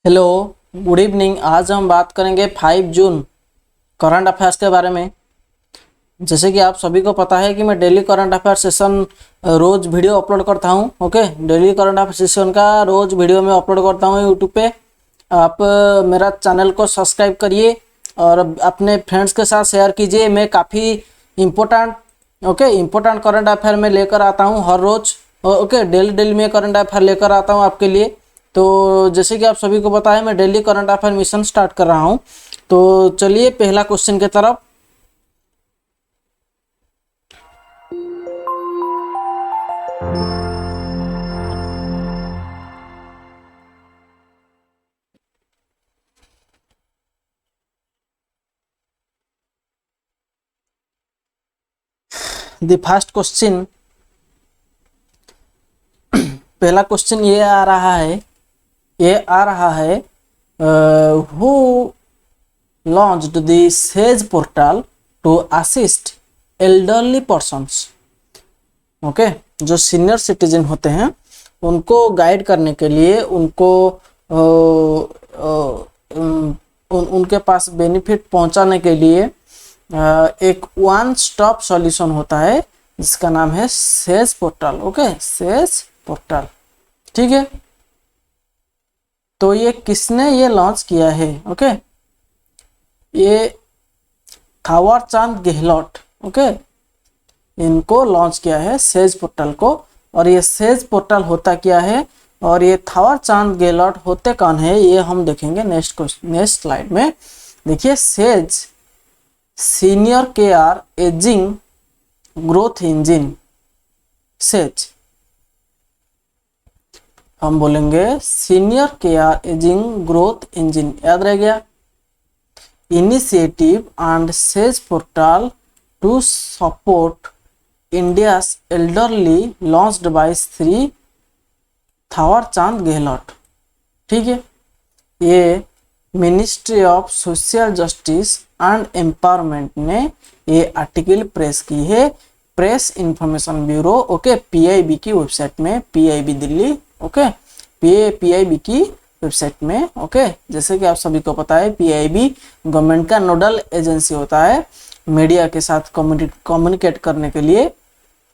Hello, good evening. आज हम बात करेंगे 5 जून करंट अफेयर्स के बारे में। जैसे कि आप सभी को पता है कि मैं डेली करंट अफेयर सेशन रोज़ वीडियो अपलोड करता हूं। Okay, daily current affair session का रोज़ वीडियो में अपलोड करता हूं यूट्यूब पे। आप मेरा चैनल को सब्सक्राइब करिए और अपने फ्रेंड्स के साथ शेयर कीजिए। मैं काफ़ी इम्पोर्टेंट करंट अफेयर में लेकर आता हूँ हर रोज़। ओके, डेली में करंट अफेयर लेकर आता हूँ आपके लिए। तो जैसे कि आप सभी को पता है, मैं daily current affair mission start कर रहा हूँ। तो चलिए पहला क्वेश्चन की तरफ। द फर्स्ट क्वेश्चन, पहला क्वेश्चन ये आ रहा है who launched the SAGE portal to assist elderly persons. Okay, जो सीनियर सिटीजन होते हैं उनको गाइड करने के लिए, उनको उनके पास बेनिफिट पहुंचाने के लिए एक वन स्टॉप सॉल्यूशन होता है जिसका नाम है says portal. Okay, says portal, ठीक है। तो ये किसने ये लॉन्च किया है? ओके, ये थावर चंद गहलोत, ओके, इनको लॉन्च किया है सेज पोर्टल को। और ये सेज पोर्टल होता क्या है और ये थावर चंद गहलोत होते कौन है, ये हम देखेंगे नेक्स्ट स्लाइड में। देखिए, SAGE senior care ageing growth engine. SAGE हम बोलेंगे senior care ageing growth engine, याद रह गया। Initiative and SAGE portal to support India's elderly launched by Shri Thawar Chand Gehlot, ठीक है। ये ministry of social justice and empowerment ने ये आर्टिकल प्रेस की है, press information bureau, okay, PIB की वेबसाइट में, पीआईबी दिल्ली, ओके, पीआईबी की वेबसाइट में। ओके, जैसे कि आप सभी को पता है, पीआईबी गवर्नमेंट का नोडल एजेंसी होता है मीडिया के साथ कम्युनिकेट करने के लिए।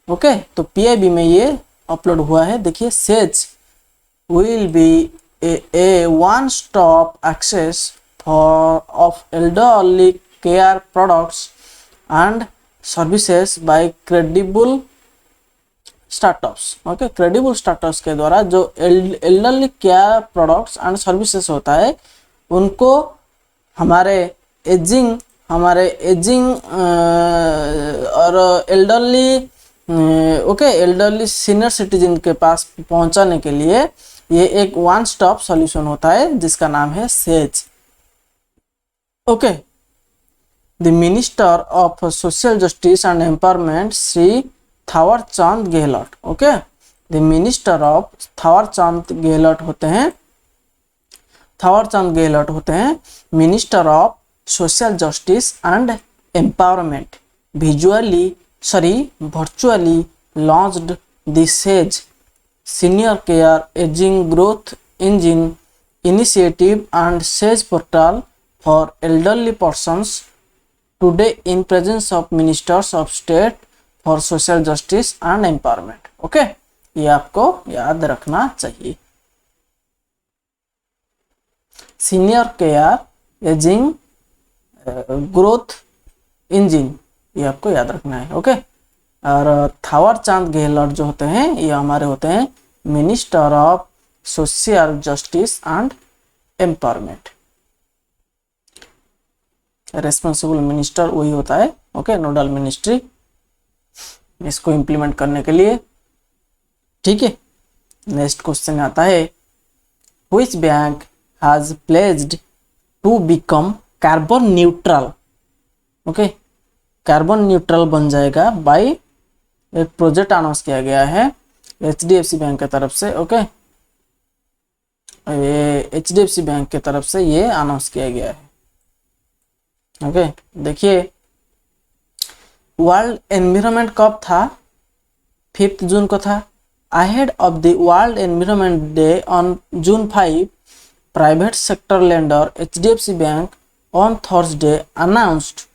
ओके, तो पीआईबी में ये अपलोड हुआ है। देखिए, SAGE will be a one stop access for of elderly care products and services by credible startups. Okay, credible startups के द्वारा जो elderly care products and services होता है उनको हमारे एजिंग और एल्डरली सीनियर सिटीजन के पास पहुंचाने के लिए ये एक वन स्टॉप सॉल्यूशन होता है जिसका नाम है SAGE. Okay, the minister of social justice and empowerment Shri Thawar Chand Gehlot. Okay, the minister of Thawar Chand Gehlot होते हैं minister of social justice and empowerment. virtually launched the SAGE Senior Care Aging Growth Engine initiative and SAGE portal for elderly persons today in presence of Ministers of State for Social Justice and Empowerment। Okay, ये आपको याद रखना चाहिए। Senior care ageing growth engine, ये आपको याद रखना है। ओके, और थावर चंद गहलोत जो होते हैं ये हमारे होते हैं minister of social justice and empowerment. Responsible minister वही होता है, ओके, नोडल मिनिस्ट्री इसको इम्प्लीमेंट करने के लिए, ठीक है। नेक्स्ट क्वेश्चन आता है, which bank has pledged to become carbon neutral. Okay, carbon neutral बन जाएगा बाय एक प्रोजेक्ट अनाउंस किया गया है एचडीएफसी बैंक की तरफ से। ओके, ये एचडीएफसी बैंक की तरफ से ये अनाउंस किया गया है। ओके, देखिए, वर्ल्ड एनवायरनमेंट कब था? 5 जून को था। Ahead of the world environment day on June 5, private sector lender HDFC Bank on Thursday announced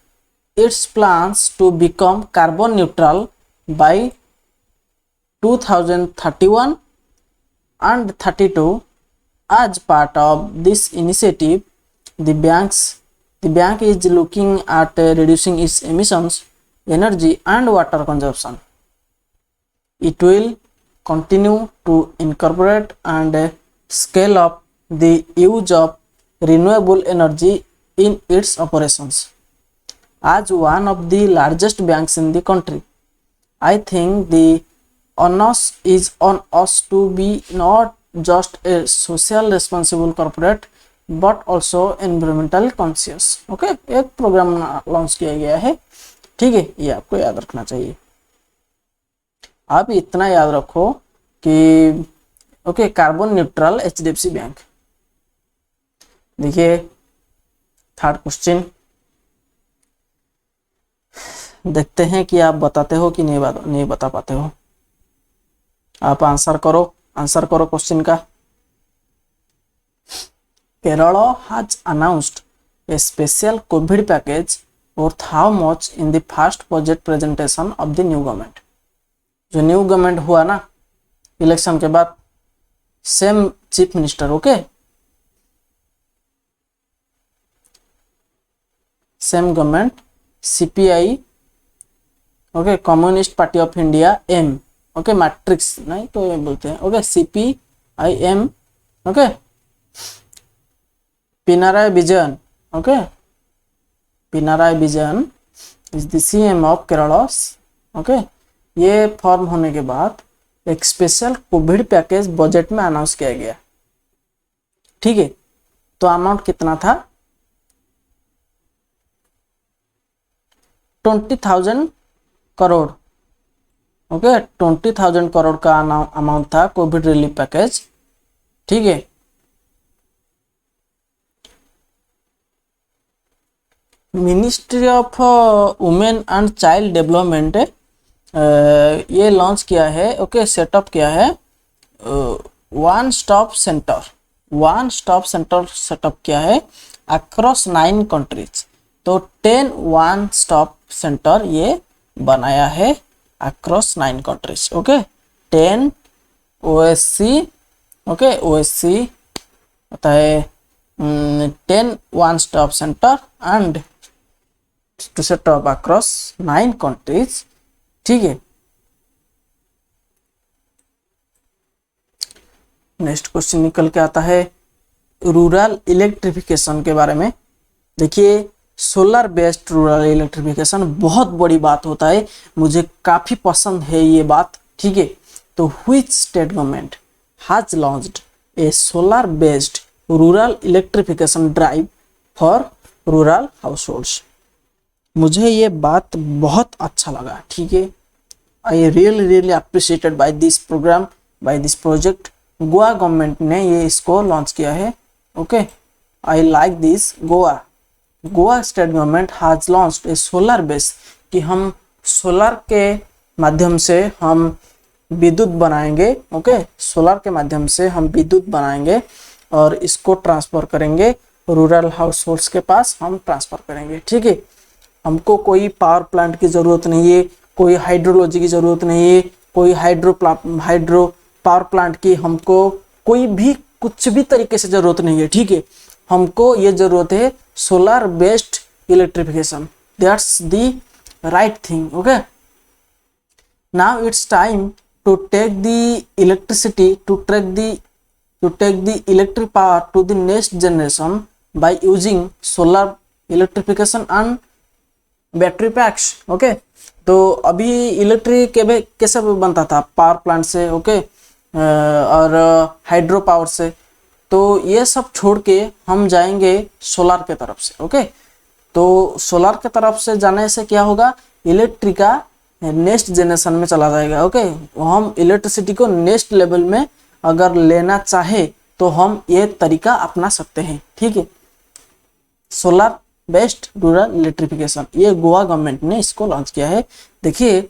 its plans to become carbon neutral by 2031 and 32. As part of this initiative, the bank is looking at reducing its emissions, energy and water consumption. It will continue to incorporate and scale up the use of renewable energy in its operations. As one of the largest banks in the country, I think the onus is on us to be not just a social responsible corporate but also environmental conscious. Okay, एक programme launch किया गया है, ठीक है, ये आपको याद रखना चाहिए। आप इतना याद रखो कि okay, carbon neutral HDFC bank. देखिए थर्ड क्वेश्चन, देखते हैं कि आप बताते हो कि नहीं बता पाते हो। आप आंसर करो क्वेश्चन का। Kerala has announced a special COVID package worth how much in the first budget presentation of the new government. जो न्यू गवर्नमेंट हुआ ना इलेक्शन के बाद, same chief minister, okay, same government, CPI, okay, communist party of India, M, okay, matrix नहीं तो ये बोलते हैं, okay, CPIM, okay, Pinarayi Vijayan, okay, Pinarayi Vijayan is the CM of Kerala, okay. ये फॉर्म होने के बाद एक स्पेशल कोविड पैकेज बजट में अनाउंस किया गया, ठीक है। तो अमाउंट कितना था? 20,000 करोड़, ओके, 20,000 करोड़ का अमाउंट था कोविड रिलीफ पैकेज, ठीक है। Ministry of women and child development ये लॉन्च किया है, ओके, सेटअप किया है वन स्टॉप सेंटर सेटअप किया है अक्रॉस 9 कंट्रीज। तो 10 वन स्टॉप सेंटर ये बनाया है across 9 countries, okay. 10 OSC, okay, OSC होता है 10 one stop center and to set up across 9 countries, ठीक है। नेक्स्ट क्वेश्चन निकल के आता है रूरल इलेक्ट्रिफिकेशन के बारे में। देखिए सोलर बेस्ड रूरल इलेक्ट्रिफिकेशन बहुत बड़ी बात होता है, मुझे काफी पसंद है ये बात, ठीक है। तो which state government has launched a solar based rural electrification drive for rural households. मुझे ये बात बहुत अच्छा लगा, ठीक है। I really appreciated by this programme, by this project. Goa government ने ये इसको लॉन्च किया है, okay. I like this. Goa state government has launched a solar base, कि हम सोलर के माध्यम से हम विद्युत बनाएंगे, ओके, सोलर के माध्यम से हम विद्युत बनाएंगे और इसको ट्रांसफर करेंगे रूरल हाउस होल्ड्स के पास, हम ट्रांसफर करेंगे, ठीक है। हमको कोई पावर प्लांट की ज़रूरत नहीं है, कोई हाइड्रोलॉजी की ज़रूरत नहीं है, कोई हाइड्रो पावर प्लांट की हमको कोई भी कुछ भी तरीके से ज़रूरत नहीं है, ठीक है। हमको ये ज़रूरत है solar based electrification, that's the right thing, okay. Now it's time to take the electricity to take the electric power to the next generation by using solar electrification and battery packs, okay. तो अभी electric कैसे बनता था? Power plant से, okay, और hydro power से। तो ये सब छोड़ के हम जाएंगे सोलर के तरफ से, ओके। तो सोलर के तरफ से जाने से क्या होगा? इलेक्ट्रिक का नेक्स्ट जनरेशन में चला जाएगा, ओके। हम इलेक्ट्रिसिटी को नेक्स्ट लेवल में अगर लेना चाहे तो हम ये तरीका अपना सकते हैं, ठीक है। सोलर बेस्ड रूरल इलेक्ट्रिफिकेशन, ये गोवा गवर्नमेंट ने इसको लॉन्च किया है। देखिए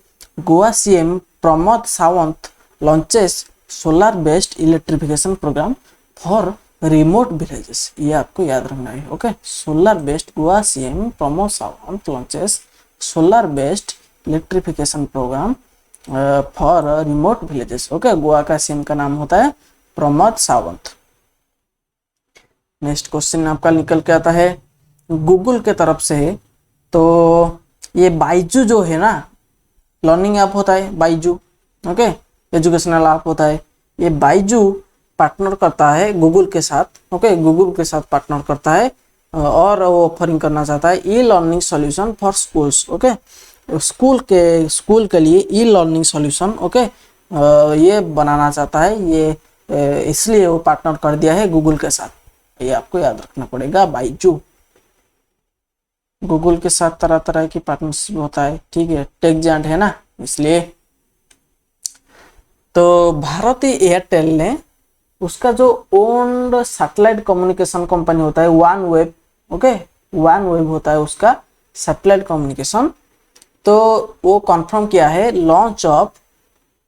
Goa CM Pramod Sawant launches solar based electrification programme for remote villages, ये आपको याद रखना है। Okay, solar based Goa CM Pramod Sawant launches solar based electrification programme for remote villages. Okay, Goa का सीएम का नाम होता है प्रमोद सावंत। नेक्स्ट क्वेश्चन आपका निकल के आता है गूगल के तरफ से है। तो ये बाइजू जो है ना, लर्निंग ऐप होता है बाइजू। ओके, एजुकेशनल ऐप होता है। ये बाइजू पार्टनर करता है गूगल के साथ। ओके, गूगल के साथ पार्टनर करता है और वो ऑफरिंग करना चाहता है e learning solution for schools. Okay, school के लिए ई लर्निंग सॉल्यूशन। ओके, ये बनाना चाहता है, ये इसलिए वो पार्टनर कर दिया है गूगल के साथ। ये आपको याद रखना पड़ेगा। बाइजू गूगल के साथ तरह तरह की पार्टनरशिप होता है। ठीक है, टेक जायंट है ना, इसलिए। तो भारती एयरटेल ने उसका जो ओन्ड सैटेलाइट कम्युनिकेशन कंपनी होता है one web. Okay, one web होता है उसका सैटेलाइट कम्युनिकेशन। तो वो कंफर्म किया है launch of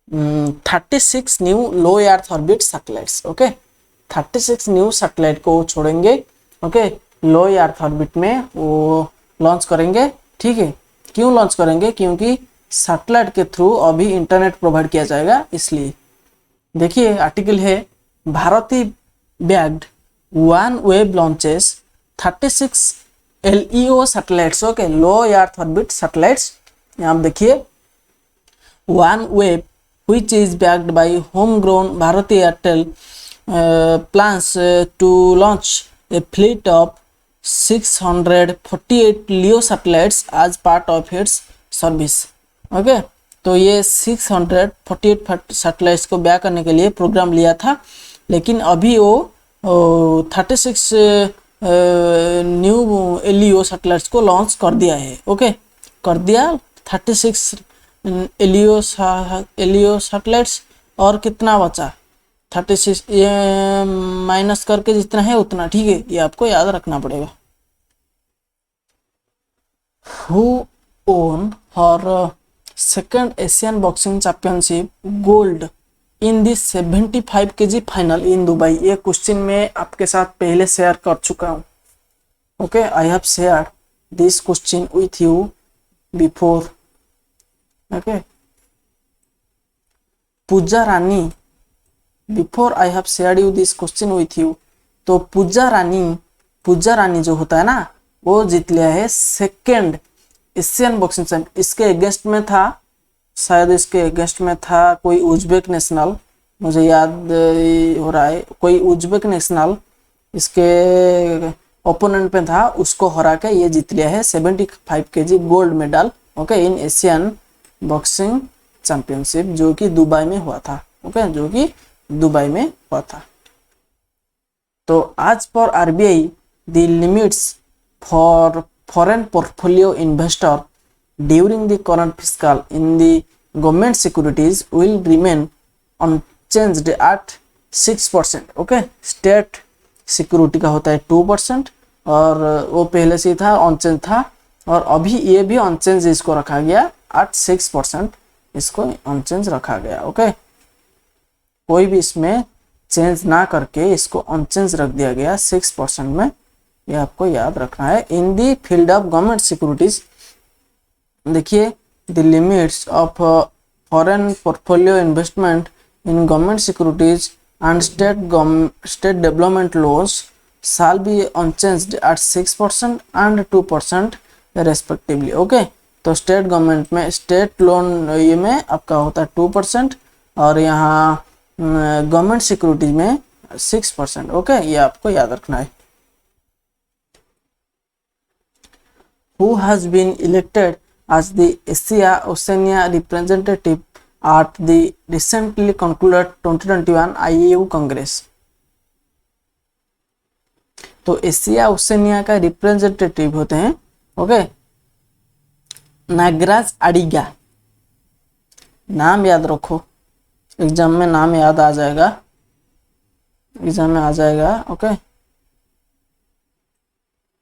36 new low earth orbit satellites. Okay, 36 new satellite को छोड़ेंगे। ओके, लो अर्थ ऑर्बिट में वो लॉन्च करेंगे। ठीक है, क्यों लॉन्च करेंगे? क्योंकि सैटेलाइट के थ्रू अभी इंटरनेट प्रोवाइड किया जाएगा, इसलिए। देखिए आर्टिकल है Bharti backed OneWeb launches 36 LEO satellites. Okay, low earth orbit satellites. यहाँ देखिए OneWeb which is backed by homegrown Bharati Airtel plans to launch a fleet of 648 LEO satellites as part of its service। Okay, तो ये 648 satellites को back करने के लिए programme लिया था, लेकिन अभी वो 36 न्यू LEO सैटेलाइट्स को लॉन्च कर दिया है। ओके, कर दिया 36 LEO सैटेलाइट्स। और कितना बचा? 36 ये माइनस करके जितना है उतना। ठीक है, ये आपको याद रखना पड़ेगा। Who won her second Asian boxing championship gold in the 75 kg final in Dubai? ये क्वेश्चन मैं आपके साथ पहले शेयर कर चुका हूँ। Okay, I have share this question with you before. Okay, Pooja Rani, before I have shared you this question with you. तो पूजा रानी जो होता है ना, वो जीत लिया है सेकेंड एशियन बॉक्सिंग चैंपियन। इसके अगेंस्ट में था, शायद इसके अगेंस्ट में था कोई उज्बेक नेशनल, मुझे याद हो रहा है, कोई उज्बेक नेशनल इसके ओपोनेंट पे था, उसको हरा के ये जीत लिया है 75 kg गोल्ड मेडल। ओके, इन एशियन बॉक्सिंग चैंपियनशिप, जो कि दुबई में हुआ था। ओके, जो कि दुबई में हुआ था। तो आज पर RBI the limits for foreign portfolio investor during the current fiscal in the government securities will remain unchanged at 6%। Okay, state security का होता है 2% और वो पहले से था अनचेंज था, और अभी ये भी अनचेंज इसको रखा गया at 6%, इसको अनचेंज रखा गया। ओके, कोई भी इसमें चेंज ना करके इसको अनचेंज रख दिया गया 6% में, ये आपको याद रखना है। In the field of government securities, देखिए the limits of foreign portfolio investment in government securities and state development loans shall be unchanged at 6% and 2% respectively. Okay, तो स्टेट गवर्नमेंट में स्टेट लोन ये में आपका होता है 2% और यहाँ गवर्नमेंट सिक्योरिटीज में 6%। ओके, ये आपको याद रखना है। Who has been elected as the Asia Oceania representative at the recently concluded 2021 IAU Congress? तो एशिया ओसेनिया का रिप्रेजेंटेटिव होते हैं। ओके, नागराज अडिगा, नाम याद रखो, एग्जाम में नाम याद आ जाएगा, एग्जाम में आ जाएगा। ओके,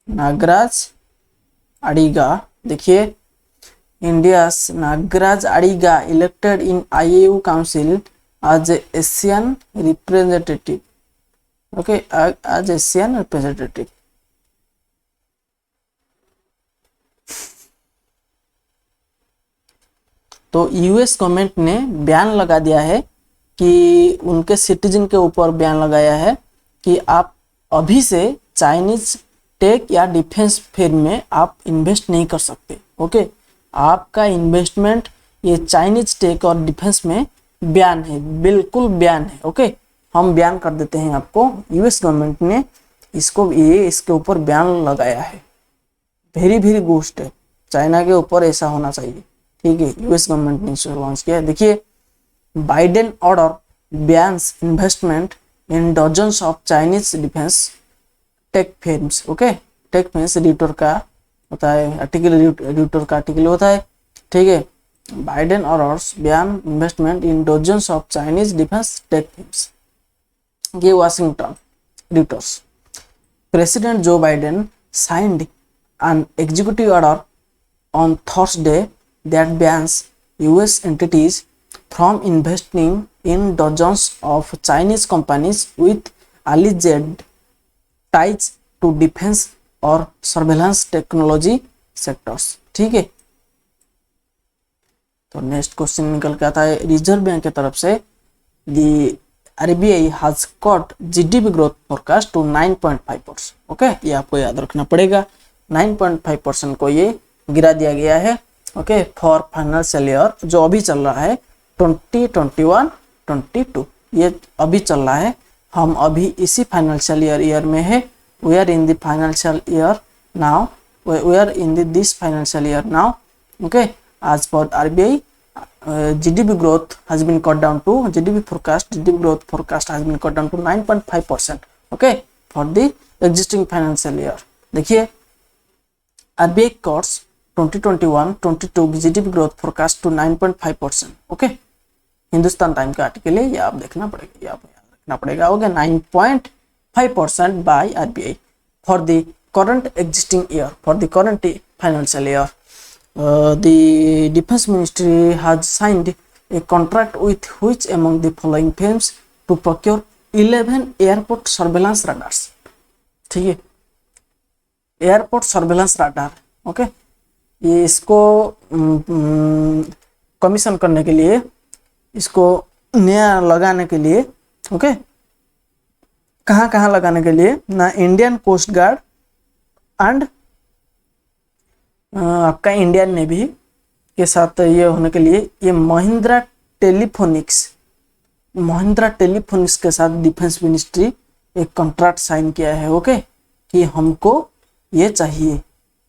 नागराज अडिगा, देखिए India's Nagaraj Adiga elected in IAU council as Asian representative. Okay, as Asian representative. तो यूएस गवर्नमेंट ने बैन लगा दिया है कि उनके सिटीजन के ऊपर बैन लगाया है कि आप अभी से चाइनीज टेक या डिफेंस फर्म में आप इन्वेस्ट नहीं कर सकते। ओके, आपका इन्वेस्टमेंट ये चाइनीज टेक और डिफेंस में बैन है, बिल्कुल बैन है। ओके, हम बैन कर देते हैं आपको। यूएस गवर्नमेंट ने इसके ऊपर बैन लगाया है। वेरी वेरी गुड है, चाइना के ऊपर ऐसा होना चाहिए। ठीक है, यूएस गवर्नमेंट ने इसे लॉन्च किया है। देखिए, Biden order bans investment in dozens of Chinese defence tech firms. Okay, tech firms Reuters का होता है आर्टिकल, रीटर का आर्टिकल होता है। ठीक है, Biden orders ban investment in dozens of Chinese defence tech firms. ये Washington Reuters. President Joe Biden signed an executive order on Thursday that bans US entities from investing in dozens of Chinese companies with alleged ties to defense or surveillance technology sectors। ठीक है, तो next question निकल के आता है reserve bank की तरफ से, the RBI has cut GDP growth forecast to 9.5%। Okay, ये आपको याद रखना पड़ेगा। 9.5% को ये गिरा दिया गया है। ओके, फॉर फाइनेंशियल ईयर जो अभी चल रहा है 2021-22, ये अभी चल रहा है। हम अभी इसी फाइनेंशियल ईयर में है। We are in the financial year now, we are in this financial year now. Okay, as per RBI, GDP growth has been cut down to GDP growth forecast has been cut down to 9.5%। okay, for the existing financial year। देखिए, RBI cuts 2021-22 GDP growth forecast to 9.5%। okay, Hindustan time का article है, ये आप देखना पड़ेगा, ये आप याद रखना पड़ेगा। हो गया 9.5% by RBI for the current existing year, for the current financial year। The Defense Ministry has signed a contract with which among the following firms to procure 11 airport surveillance radars। ठीक है, एयरपोर्ट सर्वेलेंस राडार। ओके, ये इसको commission करने के लिए, इसको नया लगाने के लिए, ओके, कहाँ कहाँ लगाने के लिए ना, इंडियन कोस्ट गार्ड एंड आपका इंडियन नेवी के साथ ये होने के लिए ये महिंद्रा टेलीफोनिक्स के साथ डिफेंस मिनिस्ट्री एक कॉन्ट्रैक्ट साइन किया है। ओके, कि हमको ये चाहिए,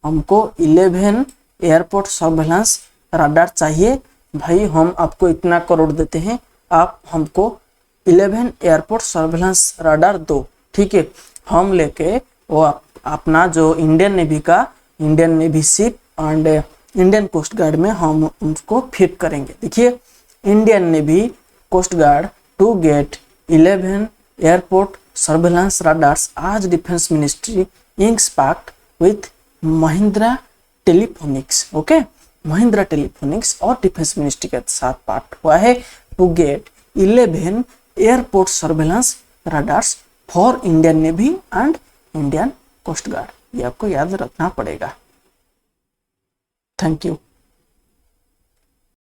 हमको 11 एयरपोर्ट सर्वेलेंस राडार चाहिए भाई, हम आपको इतना करोड़ देते हैं, आप हमको 11 एयरपोर्ट सर्वेलेंस राडार दो। ठीक है, हम लेके वो अपना जो Indian navy ship and Indian coast guard में हम उनको फिट करेंगे। देखिए, Indian navy coast guard to get 11 airport surveillance radars आज defence ministry inks pact with Mahindra Telephonics. Okay, Mahindra Telephonics और डिफेंस मिनिस्ट्री के साथ पार्ट हुआ है to get 11 airport surveillance radars for Indian navy and Indian coast guard. ये आपको याद रखना पड़ेगा। Thank you.